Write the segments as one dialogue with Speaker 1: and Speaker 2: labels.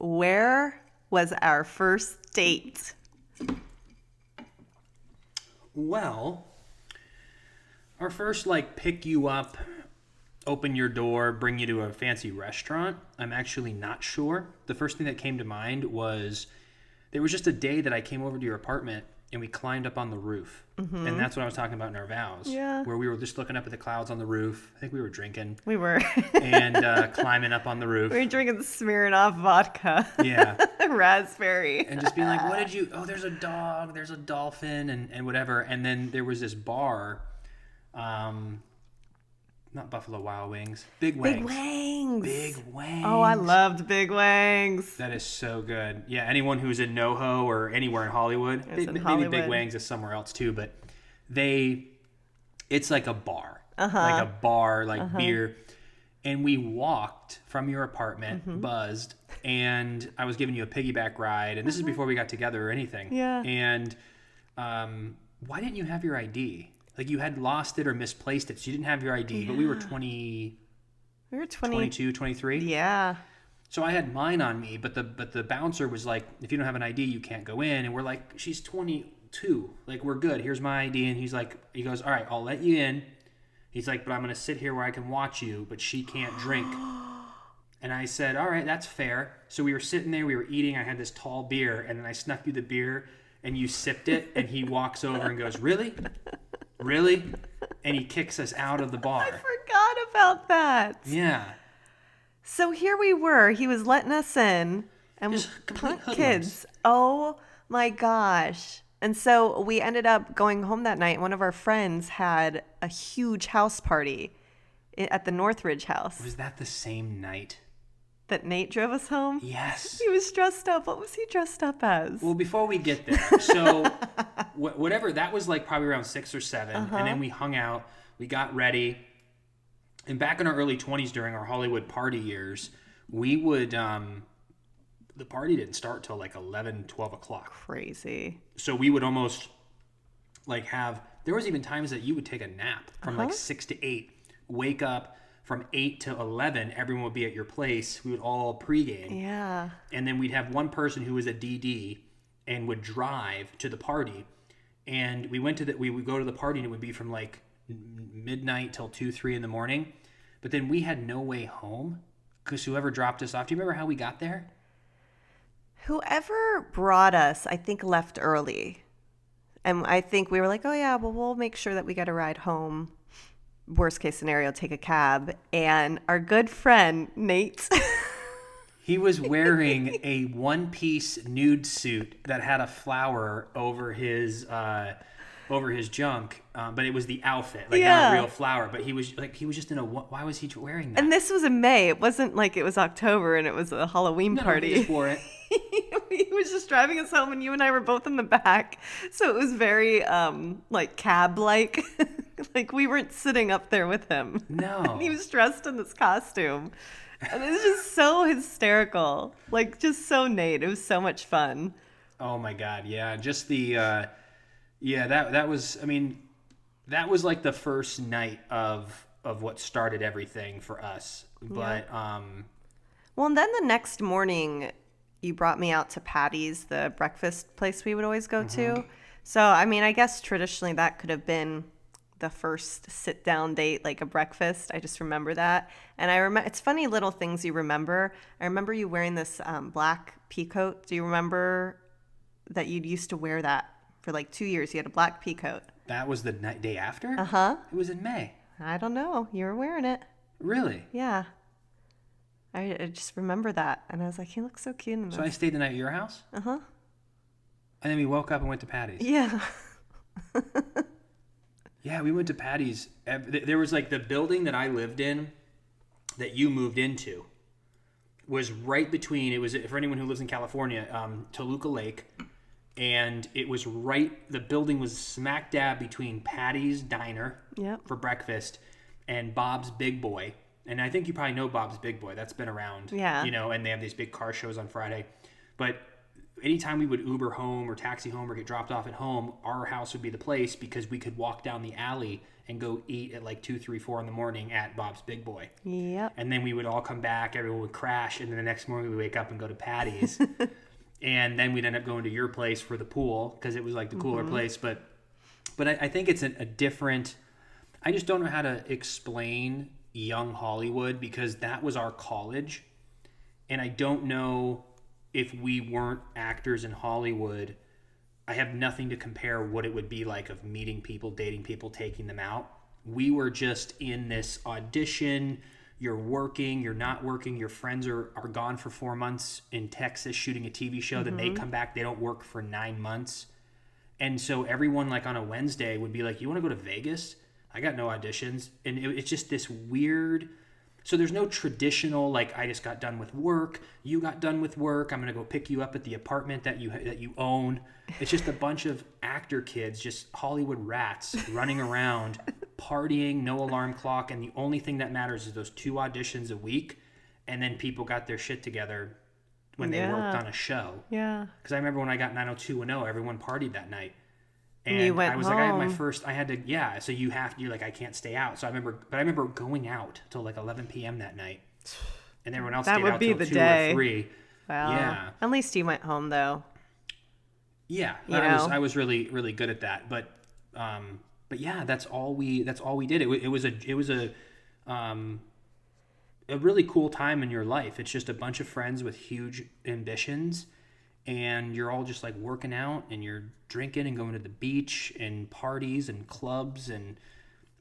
Speaker 1: Where was our first date?
Speaker 2: Well, our first, pick you up, open your door, bring you to a fancy restaurant, I'm actually not sure. The first thing that came to mind was there was just a day that I came over to your apartment and we climbed up on the roof. Mm-hmm. And that's what I was talking about in our vows.
Speaker 1: Yeah.
Speaker 2: Where we were just looking up at the clouds on the roof. I think we were drinking.
Speaker 1: We were.
Speaker 2: And climbing up on the roof.
Speaker 1: We were drinking Smirnoff vodka.
Speaker 2: Yeah.
Speaker 1: Raspberry.
Speaker 2: And just being like, what did you... Oh, there's a dog, there's a dolphin, and whatever. And then there was this bar... Not Buffalo Wild Wings. Big Wangs.
Speaker 1: Big Wangs.
Speaker 2: Big Wangs.
Speaker 1: Oh, I loved Big Wangs.
Speaker 2: That is so good. Yeah, anyone who's in NoHo or anywhere in Hollywood, maybe
Speaker 1: Hollywood.
Speaker 2: Big Wangs is somewhere else too, but it's like a bar.
Speaker 1: Uh-huh.
Speaker 2: Like a bar, beer. And we walked from your apartment, buzzed, and I was giving you a piggyback ride, and this is before we got together or anything.
Speaker 1: Yeah.
Speaker 2: And why didn't you have your ID? Like, you had lost it or misplaced it, so you didn't have your ID, but we were 22, 23.
Speaker 1: Yeah.
Speaker 2: So I had mine on me, but the bouncer was like, if you don't have an ID, you can't go in. And we're like, she's 22. Like, we're good. Here's my ID. And he goes, all right, I'll let you in. He's like, but I'm going to sit here where I can watch you, but she can't drink. And I said, all right, that's fair. So we were sitting there, we were eating. I had this tall beer, and then I snuck you the beer, and you sipped it, and he walks over and goes, really? Really? And he kicks us out of the bar.
Speaker 1: I forgot about that.
Speaker 2: Yeah.
Speaker 1: So here we were. He was letting us in. And
Speaker 2: Just complete hoodlums.
Speaker 1: kids. Oh my gosh. And so we ended up going home that night. One of our friends had a huge house party at the Northridge house.
Speaker 2: Was that the same night?
Speaker 1: That Nate drove us home?
Speaker 2: Yes.
Speaker 1: He was dressed up. What was he dressed up as?
Speaker 2: Well, before we get there, so whatever, that was probably around 6 or 7. And then we hung out, we got ready. And back in our early 20s during our Hollywood party years, we would, the party didn't start till 11, 12 o'clock.
Speaker 1: Crazy.
Speaker 2: So we would almost there was even times that you would take a nap from 6 to 8, wake up. From 8 to 11, everyone would be at your place. We would all pregame.
Speaker 1: Yeah.
Speaker 2: And then we'd have one person who was a DD and would drive to the party. And we would go to the party, and it would be from midnight till 2, 3 in the morning. But then we had no way home because whoever dropped us off. Do you remember how we got there?
Speaker 1: Whoever brought us, I think, left early. And I think we were like, oh, yeah, well, we'll make sure that we get a ride home. Worst case scenario, take a cab. And our good friend, Nate.
Speaker 2: He was wearing a one-piece nude suit that had a flower over his junk, but it was the outfit, not a real flower. But he was just in a. Why was he wearing that?
Speaker 1: And this was in May. It wasn't like it was October and it was a Halloween party.
Speaker 2: No, he just wore it.
Speaker 1: He was just driving us home, and you and I were both in the back, so it was very cab-like. Like we weren't sitting up there with him.
Speaker 2: No.
Speaker 1: And he was dressed in this costume. And it was just so hysterical. Just so Nate. It was so much fun.
Speaker 2: Oh my God, yeah. Just the that was that was the first night of what started everything for us. But
Speaker 1: well, and then the next morning you brought me out to Patty's, the breakfast place we would always go to. So, I guess traditionally that could have been the first sit-down date, like a breakfast. I just remember that. And I remember, it's funny little things you remember. I remember you wearing this black pea coat. Do you remember that you used to wear that for 2 years? You had a black pea coat.
Speaker 2: That was the day after?
Speaker 1: Uh-huh.
Speaker 2: It was in May.
Speaker 1: I don't know. You were wearing it.
Speaker 2: Really?
Speaker 1: Yeah. I just remember that. And I was like, he looks so cute in this.
Speaker 2: So I stayed the night at your house?
Speaker 1: Uh-huh.
Speaker 2: And then we woke up and went to Patty's.
Speaker 1: Yeah.
Speaker 2: Yeah, we went to Patty's. There was the building that I lived in that you moved into was right between, it was, for anyone who lives in California, Toluca Lake. And it was the building was smack dab between Patty's Diner for breakfast and Bob's Big Boy. And I think you probably know Bob's Big Boy. That's been around.
Speaker 1: Yeah.
Speaker 2: And they have these big car shows on Friday. But anytime we would Uber home or taxi home or get dropped off at home, our house would be the place because we could walk down the alley and go eat at like 2, 3, 4 in the morning at Bob's Big Boy.
Speaker 1: Yep.
Speaker 2: And then we would all come back, everyone would crash, and then the next morning we wake up and go to Patty's. And then we'd end up going to your place for the pool because it was like the cooler place. But I think it's a different, I just don't know how to explain young Hollywood because that was our college. And I don't know if we weren't actors in Hollywood, I have nothing to compare what it would be like of meeting people, dating people, taking them out. We were just in this audition. You're working, you're not working. Your friends are gone for 4 months in Texas shooting a TV show. Then they come back, they don't work for 9 months. And so everyone like on a Wednesday would be like, you want to go to Vegas? I got no auditions. And it's just this weird... So there's no traditional, like, I just got done with work, you got done with work, I'm going to go pick you up at the apartment that you own. It's just a bunch of actor kids, just Hollywood rats running around, partying, no alarm clock, and the only thing that matters is those 2 auditions a week, and then people got their shit together when they worked on a show.
Speaker 1: Yeah.
Speaker 2: Because I remember when I got 90210, everyone partied that night. And
Speaker 1: you went
Speaker 2: I was
Speaker 1: home.
Speaker 2: like, I had my first, I had to, yeah. So you're like, I can't stay out. So I remember going out till like 11 p.m. that night. And everyone else stayed out till 2 or 3.
Speaker 1: Well,
Speaker 2: yeah.
Speaker 1: At least you went home though.
Speaker 2: Yeah. I was really, really good at that. But yeah, that's all we did. It was a really cool time in your life. It's just a bunch of friends with huge ambitions. And you're all just like working out and you're drinking and going to the beach and parties and clubs and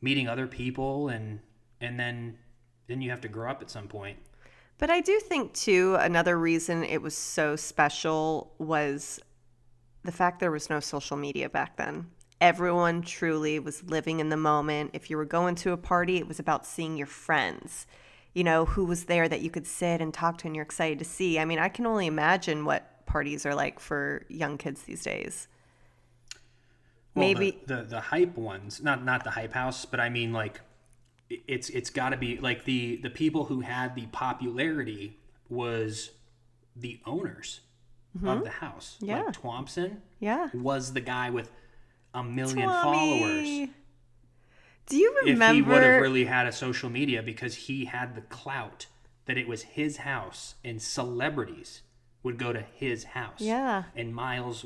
Speaker 2: meeting other people and then you have to grow up at some point.
Speaker 1: But I do think too, another reason it was so special was the fact there was no social media back then. Everyone truly was living in the moment. If you were going to a party, it was about seeing your friends. You know, who was there that you could sit and talk to and you're excited to see. I mean, I can only imagine what parties are like for young kids these days.
Speaker 2: Well,
Speaker 1: Maybe
Speaker 2: the hype ones, not the hype house, but I mean like it's got to be like the people who had the popularity was the owners of the house.
Speaker 1: Yeah.
Speaker 2: Like Thompson
Speaker 1: Yeah.
Speaker 2: was the guy with 1 million
Speaker 1: Tommy.
Speaker 2: followers.
Speaker 1: Do you remember?
Speaker 2: If he would have really had a social media because he had the clout that it was his house and celebrities would go to his house.
Speaker 1: Yeah.
Speaker 2: And miles.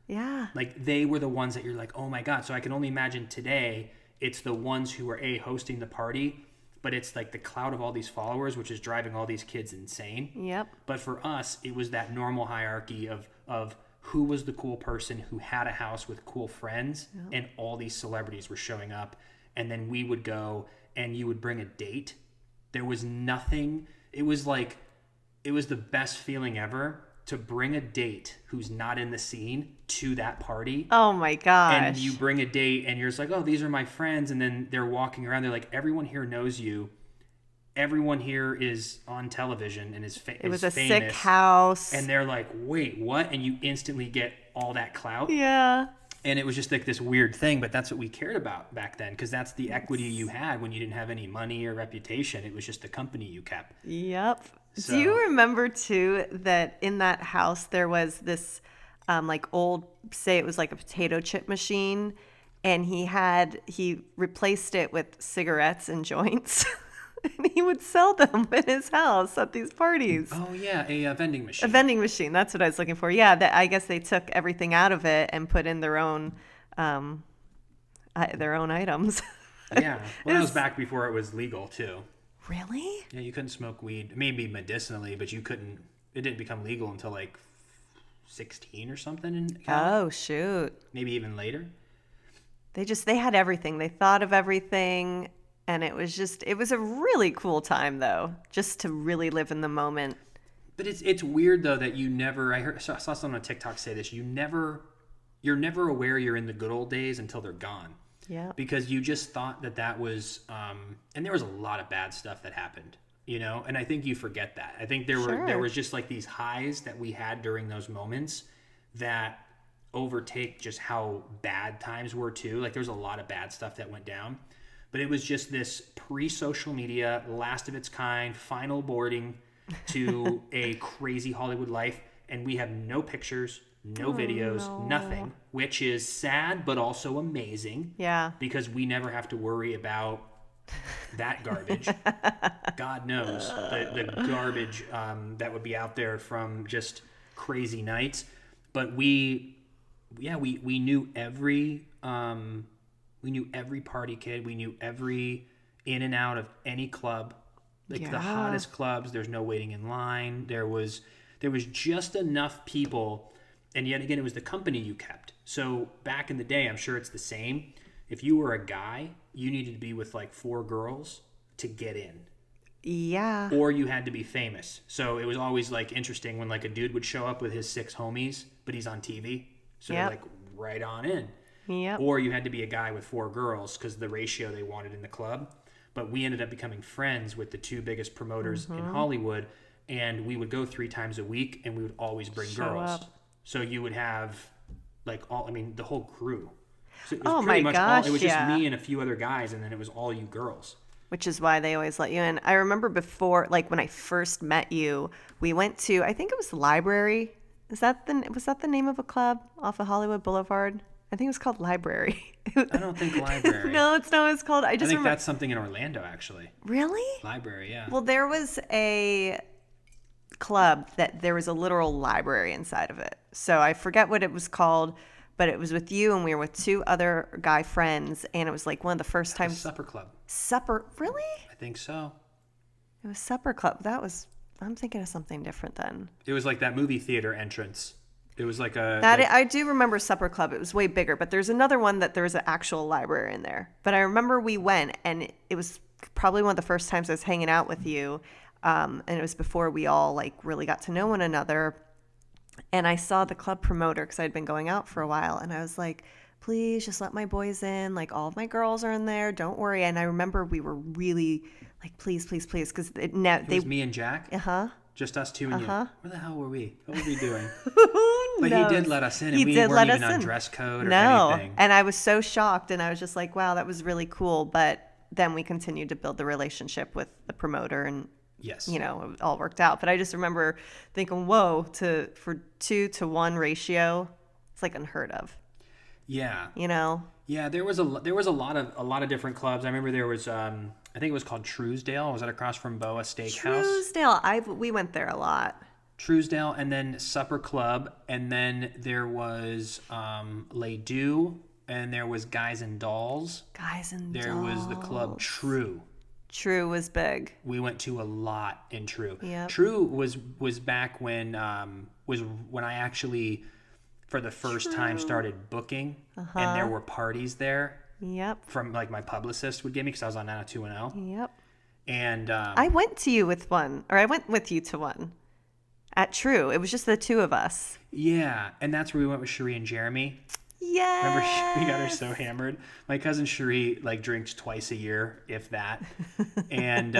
Speaker 1: Yeah.
Speaker 2: Like they were the ones that you're like, oh my God. So I can only imagine today it's the ones who are hosting the party, but it's like the clout of all these followers, which is driving all these kids insane.
Speaker 1: Yep.
Speaker 2: But for us, it was that normal hierarchy of who was the cool person who had a house with cool friends, and all these celebrities were showing up. And then we would go and you would bring a date. There was nothing. It was the best feeling ever to bring a date who's not in the scene to that party.
Speaker 1: Oh my gosh.
Speaker 2: And you bring a date and you're just like, oh, these are my friends. And then they're walking around. They're like, everyone here knows you. Everyone here is on television and is famous.
Speaker 1: It was a sick house.
Speaker 2: And they're like, wait, what? And you instantly get all that clout.
Speaker 1: Yeah.
Speaker 2: And it was just like this weird thing, but that's what we cared about back then because that's the equity you had when you didn't have any money or reputation. It was just the company you kept.
Speaker 1: Yep.
Speaker 2: So,
Speaker 1: do you remember too that in that house there was this like old, say it was like a potato chip machine, and he replaced it with cigarettes and joints. And he would sell them in his house at these parties.
Speaker 2: Oh yeah, a vending machine.
Speaker 1: A vending machine. That's what I was looking for. Yeah, that I guess they took everything out of it and put in their own items.
Speaker 2: Yeah, well, that was back before it was legal too.
Speaker 1: Really?
Speaker 2: Yeah, you couldn't smoke weed, maybe medicinally, but you couldn't. It didn't become legal until like 16 or something in California.
Speaker 1: Oh shoot.
Speaker 2: Maybe even later.
Speaker 1: They had everything. They thought of everything. And it was a really cool time, though, just to really live in the moment.
Speaker 2: But it's weird, though, that you never, I saw someone on TikTok say this, you're never aware you're in the good old days until they're gone.
Speaker 1: Yeah.
Speaker 2: Because you just thought that was, and there was a lot of bad stuff that happened, you know? And I think you forget that. I think there was just like these highs that we had during those moments that overtake just how bad times were, too. Like there's a lot of bad stuff that went down. But it was just this pre-social media, last of its kind, final boarding to a crazy Hollywood life. and we have no pictures, no videos, nothing, which is sad but also amazing.
Speaker 1: Yeah.
Speaker 2: Because we never have to worry about that garbage. God knows the garbage that would be out there from just crazy nights. But we knew every party kid. We knew every in and out of any club, like the hottest clubs. There's no waiting in line. There was just enough people, and yet again, it was the company you kept. So back in the day, I'm sure it's the same. If you were a guy, you needed to be with like 4 girls to get in.
Speaker 1: Yeah.
Speaker 2: Or you had to be famous. So it was always like interesting when like a dude would show up with his 6 homies, but he's on TV. So they're like right on in.
Speaker 1: Yep.
Speaker 2: Or you had to be a guy with 4 girls because the ratio they wanted in the club. But we ended up becoming friends with the 2 biggest promoters in Hollywood. And we would go 3 times a week, and we would always bring girls.
Speaker 1: Up.
Speaker 2: So you would have like the whole crew. So it was
Speaker 1: Oh my gosh,
Speaker 2: it was just me and a few other guys, and then it was all you girls.
Speaker 1: Which is why they always let you in. I remember before, like when I first met you, we went to, I think it was the Library. Was that the name of a club off of Hollywood Boulevard? I think it was called Library.
Speaker 2: I don't think Library.
Speaker 1: No, it's not what it's called. I think
Speaker 2: that's something in Orlando, actually.
Speaker 1: Really?
Speaker 2: Library, yeah.
Speaker 1: Well, there was a club that there was a literal library inside of it. So I forget what it was called, but it was with you, and we were with 2 other guy friends, and it was like one of the first times.
Speaker 2: Supper Club.
Speaker 1: Supper, really?
Speaker 2: I think so.
Speaker 1: It was Supper Club. I'm thinking of something different then.
Speaker 2: It was like that movie theater entrance. It was like a...
Speaker 1: I do remember Supper Club. It was way bigger, but there's another one that there was an actual library in there. But I remember we went, and it was probably one of the first times I was hanging out with you, and it was before we all like really got to know one another. And I saw the club promoter because I'd been going out for a while, and I was like, please just let my boys in. Like, all of my girls are in there. Don't worry. And I remember we were really like, please, please, please. Because it was
Speaker 2: me and Jack?
Speaker 1: Uh-huh.
Speaker 2: Just us 2 and you. Where the hell were we? What were we doing?
Speaker 1: Who
Speaker 2: But
Speaker 1: knows?
Speaker 2: he did let us in, and we weren't even on dress code or anything.
Speaker 1: And I was so shocked, and I was just like, wow, that was really cool. But then we continued to build the relationship with the promoter, and
Speaker 2: yes,
Speaker 1: it all worked out. But I just remember thinking, whoa, for 2 to 1 ratio, it's like unheard of.
Speaker 2: Yeah.
Speaker 1: Yeah,
Speaker 2: there was a lot of different clubs. I remember there was I think it was called Truesdale. Was that across from Boa Steakhouse?
Speaker 1: Truesdale. We went there a lot.
Speaker 2: Truesdale, and then Supper Club, and then there was Les Deux, and there was Guys and Dolls. There was the club True.
Speaker 1: True was big.
Speaker 2: We went to a lot in True.
Speaker 1: Yep.
Speaker 2: True was back when when I actually for the first time started booking, and there were parties there.
Speaker 1: Yep.
Speaker 2: From like my publicist would give me because I was on 90210.
Speaker 1: Yep.
Speaker 2: And
Speaker 1: I went to you with one, or I went with you to one at True. It was just the 2 of us.
Speaker 2: Yeah, and that's where we went with Cherie and Jeremy.
Speaker 1: Yeah.
Speaker 2: Remember, we got her so hammered. My cousin Cherie like drinks twice a year, if that. And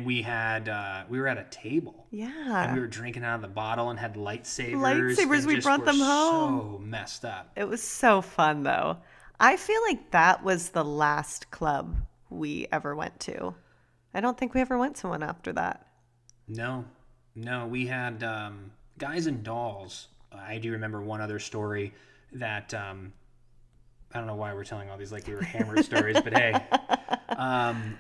Speaker 2: we were at a table.
Speaker 1: Yeah.
Speaker 2: And we were drinking out of the bottle and had lightsabers.
Speaker 1: We brought them home.
Speaker 2: So messed up.
Speaker 1: It was so fun though. I feel like that was the last club we ever went to. I don't think we ever went to one after that.
Speaker 2: No, we had Guys and Dolls. I do remember one other story that I don't know why we're telling all these like we were hammered stories, but hey,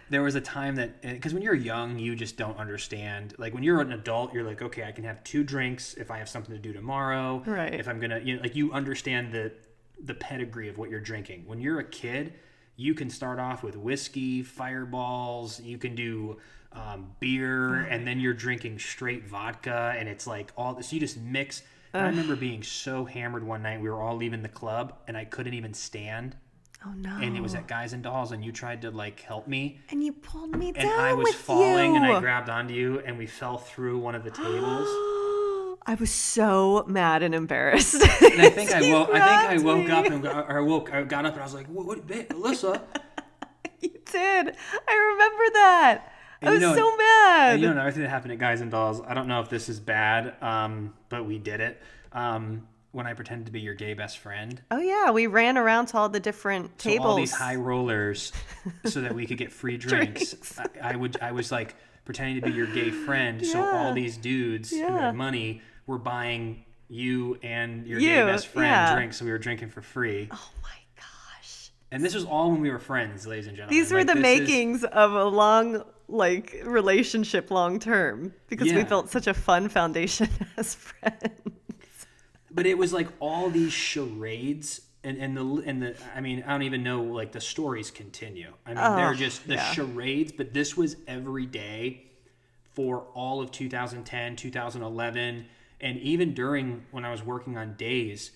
Speaker 2: there was a time that, because when you're young, you just don't understand. Like when you're an adult, you're like, okay, I can have 2 drinks if I have something to do tomorrow.
Speaker 1: Right.
Speaker 2: If I'm gonna, you understand the pedigree of what you're drinking. When you're a kid, you can start off with whiskey, fireballs. You can do beer, and then you're drinking straight vodka, and it's like all this. You just mix. And I remember being so hammered one night. We were all leaving the club, and I couldn't even stand.
Speaker 1: Oh no!
Speaker 2: And it was at Guys and Dolls, and you tried to like help me.
Speaker 1: And you pulled me down
Speaker 2: and I was
Speaker 1: with
Speaker 2: falling,
Speaker 1: you.
Speaker 2: and I grabbed onto you, and we fell through one of the tables.
Speaker 1: I was so mad and embarrassed.
Speaker 2: And I think I woke up and I got up and I was like, "What, babe, Alyssa?"
Speaker 1: You did. I remember that.
Speaker 2: And
Speaker 1: I was so mad.
Speaker 2: And another thing that happened at Guys and Dolls. I don't know if this is bad, but we did it. When I pretended to be your gay best friend.
Speaker 1: Oh yeah, we ran around to all the different tables.
Speaker 2: So all these high rollers, so that we could get free drinks. I was like pretending to be your gay friend, so all these dudes who had money were buying you and your gay best friend drinks, so we were drinking for free.
Speaker 1: Oh my gosh.
Speaker 2: And this was all when we were friends, ladies and gentlemen.
Speaker 1: These were the makings of a long, like, relationship long term, because we built such a fun foundation as friends.
Speaker 2: But it was like all these charades and the I mean, I don't even know, like, the stories continue. I mean, they're just the charades, but this was every day for all of 2010, 2011, and even during when I was working on days,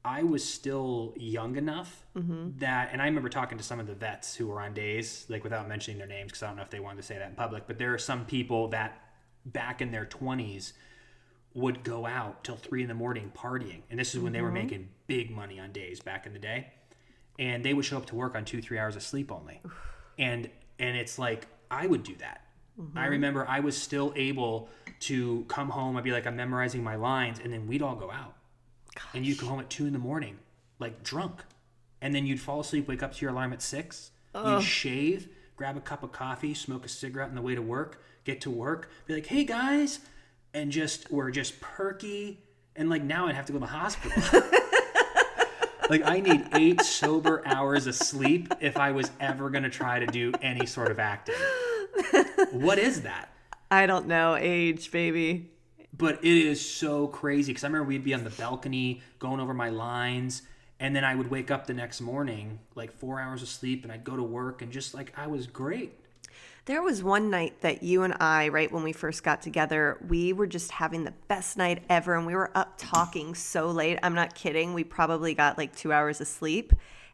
Speaker 2: I was still young enough that, and I remember talking to some of the vets who were on days, like, without mentioning their names because I don't know if they wanted to say that in public, but there are some people that back in their 20s would go out till 3 a.m. partying. And this is when they were making big money on days back in the day. And they would show up to work on 2-3 hours of sleep only. And it's like, I would do that. I remember I was still able to come home. I'd be like, I'm memorizing my lines. And then we'd all go out. Gosh. And you'd come home at 2 a.m, like, drunk. And then you'd fall asleep, wake up to your alarm at 6. You'd shave, grab a cup of coffee, smoke a cigarette on the way to work, get to work, be like, hey guys. And we're just perky. And, like, now I'd have to go to the hospital. Like, I need 8 sober hours of sleep if I was ever going to try to do any sort of acting. What is that?
Speaker 1: I don't know. Age, baby.
Speaker 2: But it is so crazy. Because I remember we'd be on the balcony going over my lines. And then I would wake up the next morning, like, 4 hours of sleep. And I'd go to work. And just, like, I was great.
Speaker 1: There was one night that you and I, right when we first got together, we were just having the best night ever, and we were up talking so late. I'm not kidding. We probably got like 2 hours of sleep,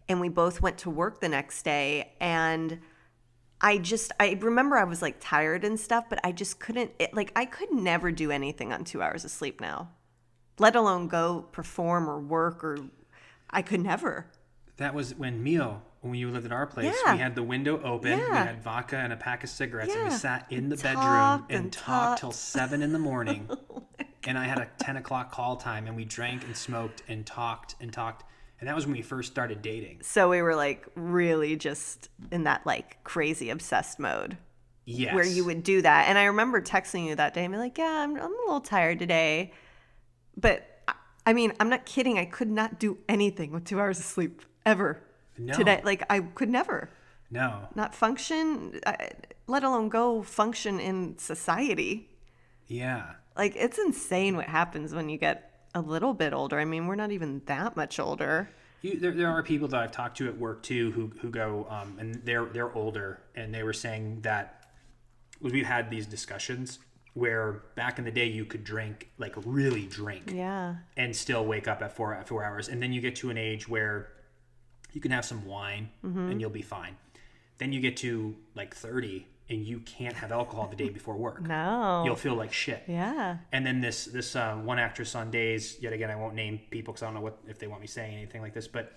Speaker 1: and we both went to work the next day. And I remember I was like tired and stuff, but I just couldn't, I could never do anything on 2 hours of sleep now, let alone go perform or work, or I could never.
Speaker 2: That was when you lived at our place, we had the window open, we had vodka and a pack of cigarettes, and we sat in the bedroom and talked till 7 a.m. And I had a 10 o'clock call time, and we drank and smoked and talked. And that was when we first started dating.
Speaker 1: So we were, like, really just in that, like, crazy obsessed mode.
Speaker 2: Yes.
Speaker 1: Where you would do that. And I remember texting you that day and be like, yeah, I'm a little tired today. But, I mean, I'm not kidding. I could not do anything with 2 hours of sleep ever.
Speaker 2: No.
Speaker 1: Today, like, I could never.
Speaker 2: No.
Speaker 1: Not function, let alone go function in society.
Speaker 2: Yeah.
Speaker 1: Like, it's insane what happens when you get a little bit older. I mean, we're not even that much older.
Speaker 2: There are people that I've talked to at work too who go and they're older, and they were saying that we've had these discussions where back in the day you could drink, like, really drink, and still wake up at 4 hours, and then you get to an age where you can have some wine and you'll be fine. Then you get to, like, 30 and you can't have alcohol the day before work.
Speaker 1: No.
Speaker 2: You'll feel like shit.
Speaker 1: Yeah.
Speaker 2: And then this one actress on days, yet again, I won't name people because I don't know if they want me saying anything like this, but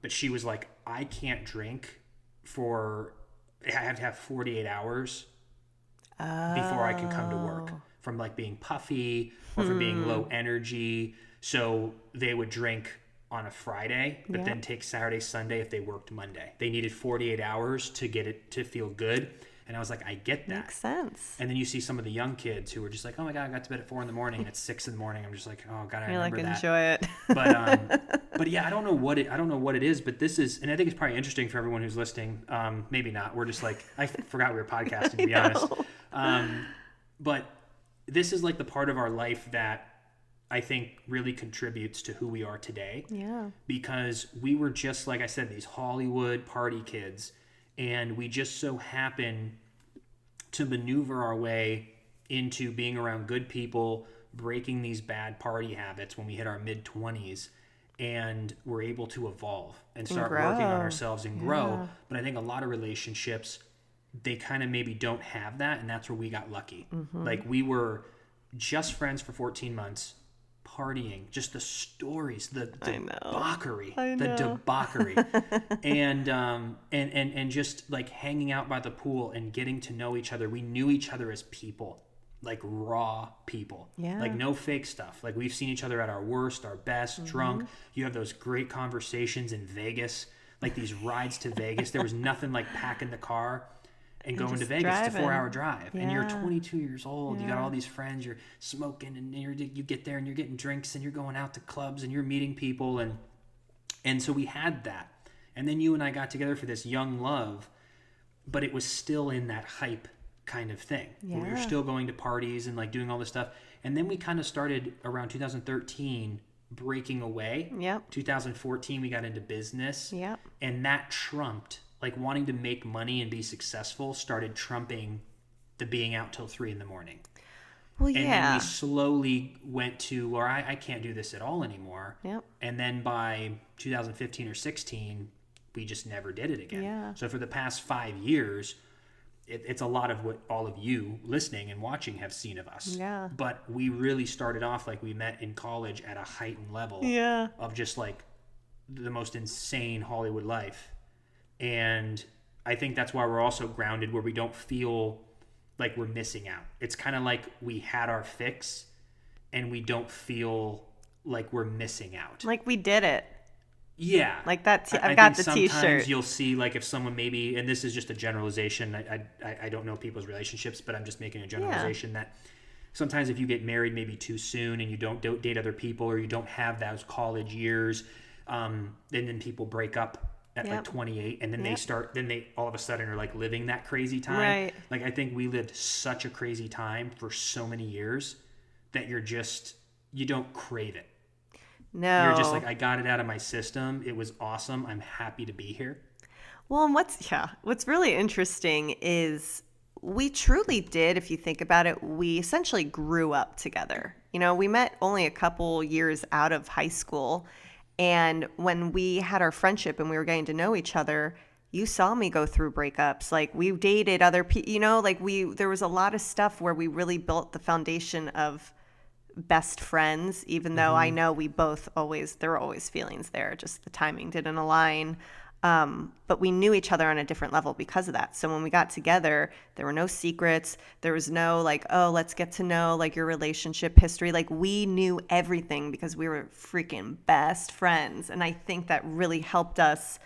Speaker 2: she was like, I can't drink I have to have 48 hours before I can come to work, from, like, being puffy or from being low energy. So they would drink on a Friday, but then take Saturday, Sunday if they worked Monday. They needed 48 hours to get it to feel good. And I was like, I get that.
Speaker 1: Makes sense.
Speaker 2: And then you see some of the young kids who were just like, oh my God, I got to bed at 4 a.m. and it's 6 a.m. I'm just like, oh God, I remember that.
Speaker 1: Enjoy it.
Speaker 2: But yeah, I don't know what it is, but this is, and I think it's probably interesting for everyone who's listening. Maybe not. We're just like, I forgot we were podcasting, to be honest. But this is, like, the part of our life that I think really contributes to who we are today.
Speaker 1: Yeah.
Speaker 2: Because we were just, like I said, these Hollywood party kids, and we just so happen to maneuver our way into being around good people, breaking these bad party habits when we hit our mid-20s, and we're able to evolve and start working on ourselves and grow. But I think a lot of relationships, they kind of maybe don't have that, and that's where we got lucky. Like, we were just friends for 14 months, partying, just the stories, the debauchery, and just, like, hanging out by the pool and getting to know each other. We knew each other as people, like, raw people, like, no fake stuff. Like, we've seen each other at our worst, our best, drunk. You have those great conversations in Vegas, like these rides to Vegas. There was nothing like packing the car and going to
Speaker 1: just
Speaker 2: Vegas. It's a
Speaker 1: driving.
Speaker 2: 4-hour drive, and you're
Speaker 1: Yeah.
Speaker 2: 22 years old. You got
Speaker 1: Yeah.
Speaker 2: all these friends. You're smoking, and you get there and you're getting drinks, and you're going out to clubs, and you're meeting people, and so we had that. And then you and I got together for this young love, but it was still in that hype kind of thing.
Speaker 1: Yeah.
Speaker 2: We were still going to parties and like doing all this stuff. And then we kind of started around 2013 breaking away.
Speaker 1: Yep.
Speaker 2: 2014 we got into business.
Speaker 1: Yep.
Speaker 2: And that trumped, like wanting to make money and be successful started trumping the being out till 3 a.m.
Speaker 1: Well,
Speaker 2: And then
Speaker 1: yeah.
Speaker 2: we slowly went to where I can't do this at all anymore.
Speaker 1: Yep.
Speaker 2: And then by 2015 or 16, we just never did it again.
Speaker 1: Yeah.
Speaker 2: So for the past 5 years, it's a lot of what all of you listening and watching have seen of us.
Speaker 1: Yeah.
Speaker 2: But we really started off like we met in college at a heightened level
Speaker 1: Yeah.
Speaker 2: of just like the most insane Hollywood life. And I think that's why we're also grounded, where we don't feel like we're missing out. It's kind of like we had our fix and we don't feel like we're missing out.
Speaker 1: Like we did it.
Speaker 2: Yeah.
Speaker 1: Like that.
Speaker 2: I
Speaker 1: I've got
Speaker 2: think
Speaker 1: the
Speaker 2: sometimes
Speaker 1: T-shirt.
Speaker 2: you'll see like if someone maybe, and this is just a generalization, I don't know people's relationships, but I'm just making a generalization that sometimes if you get married maybe too soon and you don't date other people, or you don't have those college years, and then people break up at like 28, and then they all of a sudden are like living that crazy time.
Speaker 1: Right.
Speaker 2: Like I think we lived such a crazy time for so many years that you don't crave it.
Speaker 1: No.
Speaker 2: You're just like, I got it out of my system. It was awesome. I'm happy to be here.
Speaker 1: Well, and what's really interesting is we truly did, if you think about it, we essentially grew up together. You know, we met only a couple years out of high school. And when we had our friendship and we were getting to know each other, you saw me go through breakups. Like we dated other people, you know, like there was a lot of stuff where we really built the foundation of best friends, even though I know there were always feelings there, just the timing didn't align. But we knew each other on a different level because of that. So when we got together, there were no secrets. There was no like, oh, let's get to know like your relationship history. Like we knew everything because we were freaking best friends. And I think that really helped us,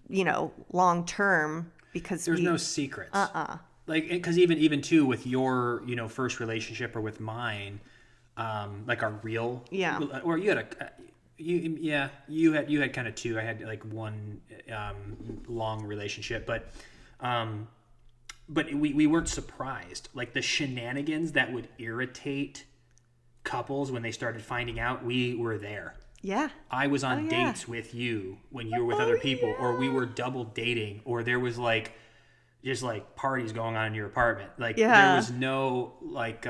Speaker 1: you know, long term, because
Speaker 2: There's no secrets. Like, because even too with your, you know, first relationship or with mine, like our real, or you had you had kind of two. I had like one long relationship, but we weren't surprised. Like the shenanigans that would irritate couples when they started finding out, we were there.
Speaker 1: Yeah.
Speaker 2: I was on dates with you when you were with other people, or we were double dating, or there was like just like parties going on in your apartment. Like there was no like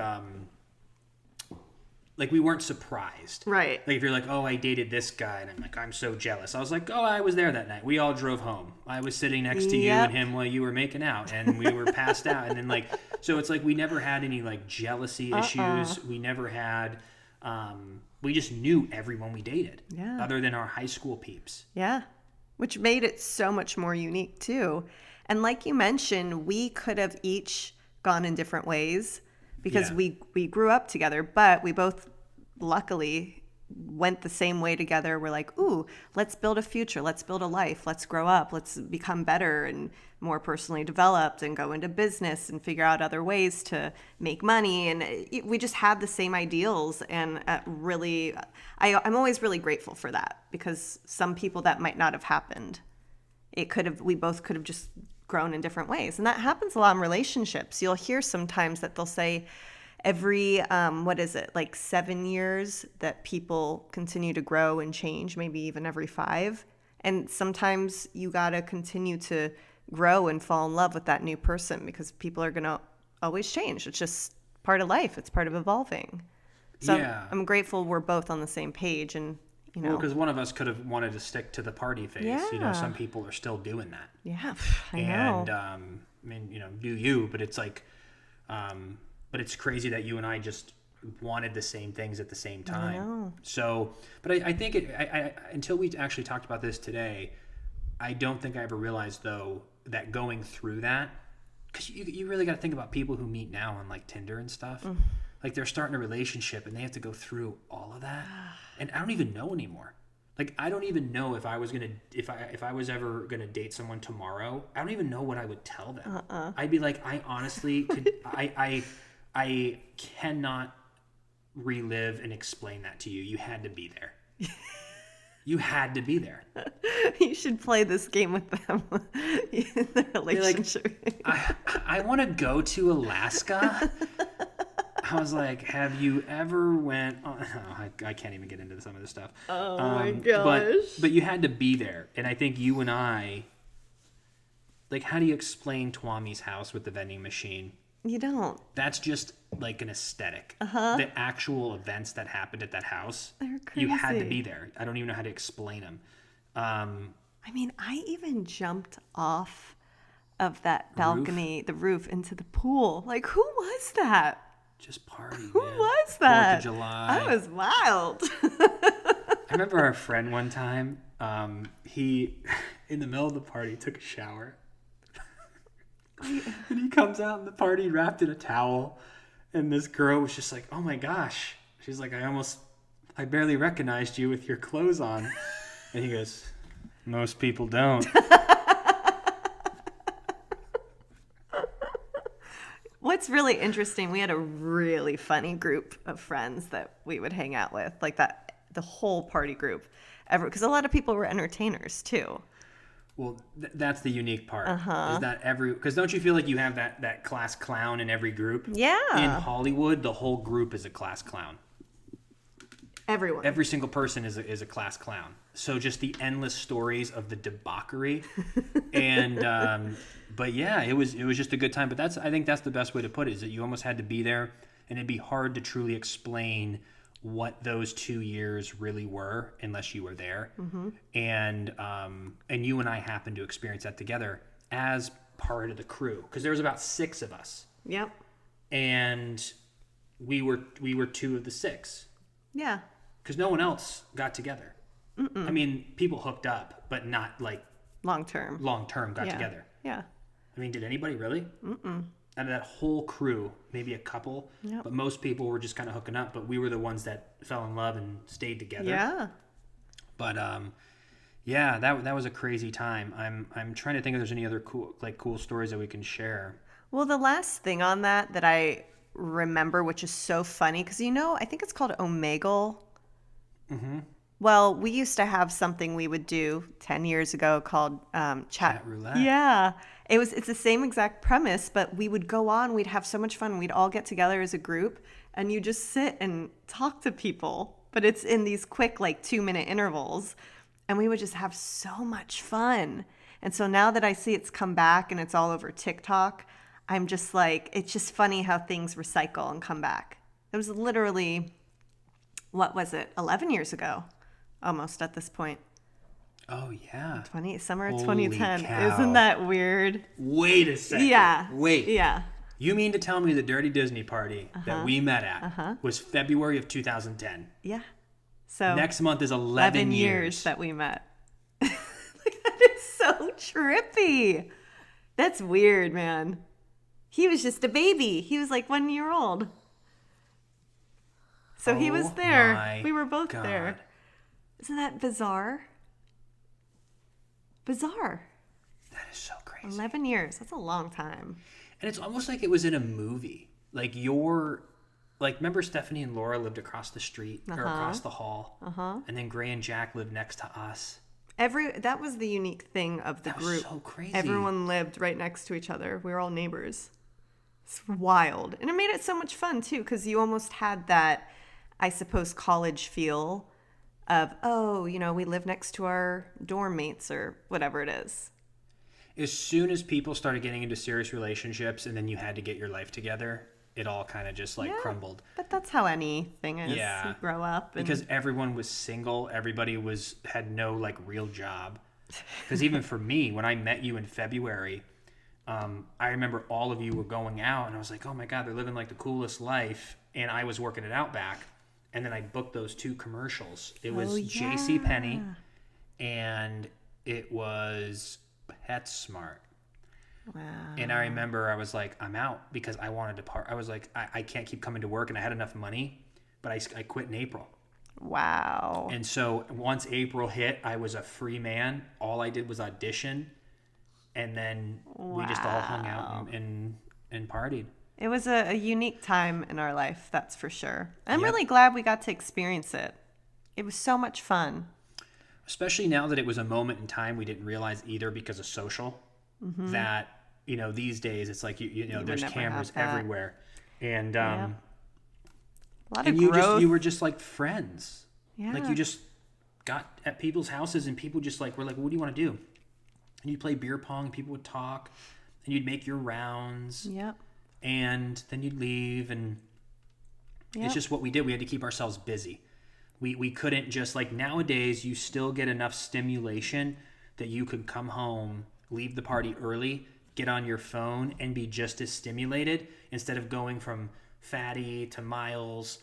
Speaker 2: we weren't surprised.
Speaker 1: Right.
Speaker 2: Like if you're like, oh, I dated this guy, and I'm like, I'm so jealous. I was like, oh, I was there that night. We all drove home. I was sitting next to you and him while you were making out, and we were passed out. And then like, so it's like we never had any like jealousy issues. We never had, we just knew everyone we dated.
Speaker 1: Yeah.
Speaker 2: Other than our high school peeps.
Speaker 1: Yeah. Which made it so much more unique too. And like you mentioned, we could have each gone in different ways because we grew up together, but we both luckily went the same way together. We're like, ooh, let's build a future. Let's build a life. Let's grow up. Let's become better and more personally developed and go into business and figure out other ways to make money. And we just had the same ideals. And really, I'm always really grateful for that, because some people that might not have happened. We both could have just grown in different ways. And that happens a lot in relationships. You'll hear sometimes that they'll say every, 7 years that people continue to grow and change, maybe even every 5. And sometimes you got to continue to grow and fall in love with that new person, because people are going to always change. It's just part of life. It's part of evolving. So I'm grateful we're both on the same page. And you know,
Speaker 2: because one of us could have wanted to stick to the party phase. You know, some people are still doing that.
Speaker 1: Yeah, I know.
Speaker 2: And I mean, you know, do you? But it's like, but it's crazy that you and I just wanted the same things at the same time.
Speaker 1: I know.
Speaker 2: So, but I think until we actually talked about this today, I don't think I ever realized though that going through that, because you really got to think about people who meet now on like Tinder and stuff. Like they're starting a relationship and they have to go through all of that. And I don't even know anymore. Like, I don't even know if I was gonna if I was ever gonna date someone tomorrow. I don't even know what I would tell them. I'd be like, I honestly could. I cannot relive and explain that to you. You had to be there. You had to be there.
Speaker 1: You should play this game with them in the relationship.
Speaker 2: I want to go to Alaska. I was like, have you ever went on... Oh, I can't even get into some of this stuff.
Speaker 1: Oh my gosh.
Speaker 2: But you had to be there. And I think you and I... Like, how do you explain Twami's house with the vending machine?
Speaker 1: You don't.
Speaker 2: That's just like an aesthetic. The actual events that happened at that house,
Speaker 1: They're crazy.
Speaker 2: you had to be there. I don't even know how to explain them.
Speaker 1: I mean, I even jumped off of that balcony, the roof, into the pool. Like, who was that?
Speaker 2: Just party,
Speaker 1: Who was that?
Speaker 2: 4th of July.
Speaker 1: That was wild.
Speaker 2: I remember our friend one time, he, in the middle of the party, took a shower. And he comes out in the party wrapped in a towel. And this girl was just like, oh my gosh. She's like, I barely recognized you with your clothes on. And he goes, most people don't.
Speaker 1: What's really interesting, we had a really funny group of friends that we would hang out with, like that, the whole party group ever, because a lot of people were entertainers too.
Speaker 2: Well, that's the unique part. Is that because don't you feel like you have that class clown in every group?
Speaker 1: Yeah.
Speaker 2: In Hollywood, the whole group is a class clown.
Speaker 1: Everyone.
Speaker 2: Every single person is a class clown. So just the endless stories of the debauchery, and but yeah, it was just a good time. But I think that's the best way to put it, is that you almost had to be there, and it'd be hard to truly explain what those 2 years really were unless you were there. And you and I happened to experience that together as part of the crew, because there was about 6 of us.
Speaker 1: Yep.
Speaker 2: And we were 2 of the 6.
Speaker 1: Yeah.
Speaker 2: Because no one else got together. I mean, people hooked up, but not like
Speaker 1: Long term
Speaker 2: got together.
Speaker 1: Yeah.
Speaker 2: I mean, did anybody really? Out of that whole crew, maybe a couple, but most people were just kind of hooking up. But we were the ones that fell in love and stayed together.
Speaker 1: Yeah.
Speaker 2: But yeah, that was a crazy time. I'm trying to think if there's any other cool stories that we can share.
Speaker 1: Well, the last thing on that I remember, which is so funny, because I think it's called Omegle. Well, we used to have something we would do 10 years ago called chat
Speaker 2: roulette.
Speaker 1: Yeah. It's the same exact premise, but we would go on, we'd have so much fun. We'd all get together as a group and you just sit and talk to people, but it's in these quick, like 2-minute intervals. And we would just have so much fun. And so now that I see it's come back and it's all over TikTok, I'm just like, it's just funny how things recycle and come back. It was literally, what was it? 11 years ago, almost at this point.
Speaker 2: Oh, yeah.
Speaker 1: Summer of
Speaker 2: Holy
Speaker 1: 2010.
Speaker 2: cow.
Speaker 1: Isn't that weird?
Speaker 2: Wait a second.
Speaker 1: Yeah.
Speaker 2: Wait.
Speaker 1: Yeah.
Speaker 2: You mean to tell me the Dirty Disney party that we met at was February of 2010?
Speaker 1: Yeah. So
Speaker 2: next month is 11
Speaker 1: years that we met. Like, that is so trippy. That's weird, man. He was just a baby. He was like 1 year old. So he was there. We were both there. Isn't that bizarre? Bizarre.
Speaker 2: That is so crazy.
Speaker 1: 11 years. That's a long time.
Speaker 2: And it's almost like it was in a movie. Like remember Stephanie and Laura lived across the street or across the hall? And then Gray and Jack lived next to us.
Speaker 1: That was the unique thing of the group.
Speaker 2: Was so crazy.
Speaker 1: Everyone lived right next to each other. We were all neighbors. It's wild. And it made it so much fun, too, because you almost had that, I suppose, college feel of, we live next to our dorm mates or whatever it is.
Speaker 2: As soon as people started getting into serious relationships and then you had to get your life together, it all kind of just crumbled.
Speaker 1: But that's how anything is.
Speaker 2: Yeah.
Speaker 1: You grow up.
Speaker 2: Because everyone was single. Everybody had no real job. Because even for me, when I met you in February, I remember all of you were going out and I was like, oh my God, they're living like the coolest life. And I was working at Outback. And then I booked those 2 commercials. It was JCPenney and it was PetSmart.
Speaker 1: Wow.
Speaker 2: And I remember I was like, I'm out because I wanted to part. I was like, I can't keep coming to work, and I had enough money, but I quit in April.
Speaker 1: Wow.
Speaker 2: And so once April hit, I was a free man. All I did was audition, and then we just all hung out and partied.
Speaker 1: It was a unique time in our life, that's for sure. I'm
Speaker 2: Yep.
Speaker 1: really glad we got to experience it. It was so much fun.
Speaker 2: Especially now that it was a moment in time we didn't realize either because of social, that, you know, these days it's like, you know,
Speaker 1: would
Speaker 2: there's
Speaker 1: never
Speaker 2: cameras
Speaker 1: have that.
Speaker 2: everywhere. And,
Speaker 1: A lot of
Speaker 2: and
Speaker 1: growth.
Speaker 2: you were just like friends.
Speaker 1: Yeah.
Speaker 2: Like you just got at people's houses and people just like, were like, what do you want to do? And you'd play beer pong, people would talk, and you'd make your rounds.
Speaker 1: Yep.
Speaker 2: And then you'd leave, and
Speaker 1: Yep.
Speaker 2: it's just what we did. We had to keep ourselves busy. We couldn't just, like, nowadays you still get enough stimulation that you could come home, leave the party early, get on your phone, and be just as stimulated instead of going from Fatty to Miles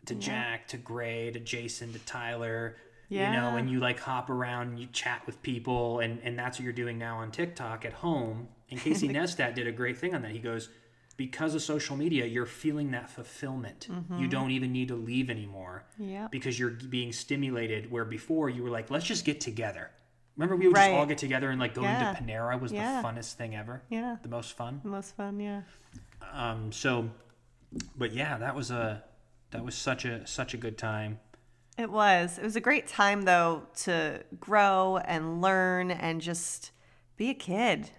Speaker 2: to Jack to Gray to Jason to Tyler.
Speaker 1: Yeah.
Speaker 2: You know, and you like hop around and you chat with people, and that's what you're doing now on TikTok at home. And Casey Neistat did a great thing on that. He goes, because of social media, you're feeling that fulfillment. You don't even need to leave anymore
Speaker 1: Yep.
Speaker 2: because you're being stimulated, where before you were like, let's just get together. Remember we would
Speaker 1: Right.
Speaker 2: just all get together and like go
Speaker 1: Yeah.
Speaker 2: into Panera was
Speaker 1: Yeah.
Speaker 2: the funnest thing ever.
Speaker 1: Yeah.
Speaker 2: The most fun.
Speaker 1: The most fun, yeah.
Speaker 2: But yeah, that was such a good time.
Speaker 1: It was. It was a great time, though, to grow and learn and just be a kid.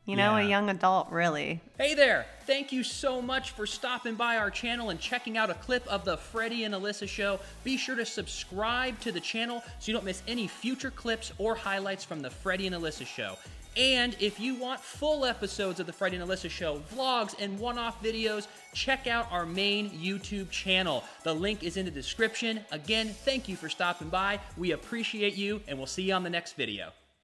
Speaker 1: You know, a
Speaker 2: Yeah.
Speaker 1: young adult, really.
Speaker 3: Hey there! Thank you so much for stopping by our channel and checking out a clip of the Freddie and Alyssa Show. Be sure to subscribe to the channel so you don't miss any future clips or highlights from the Freddie and Alyssa Show. And if you want full episodes of the Freddie and Alyssa Show, vlogs, and one-off videos, check out our main YouTube channel. The link is in the description. Again, thank you for stopping by. We appreciate you, and we'll see you on the next video.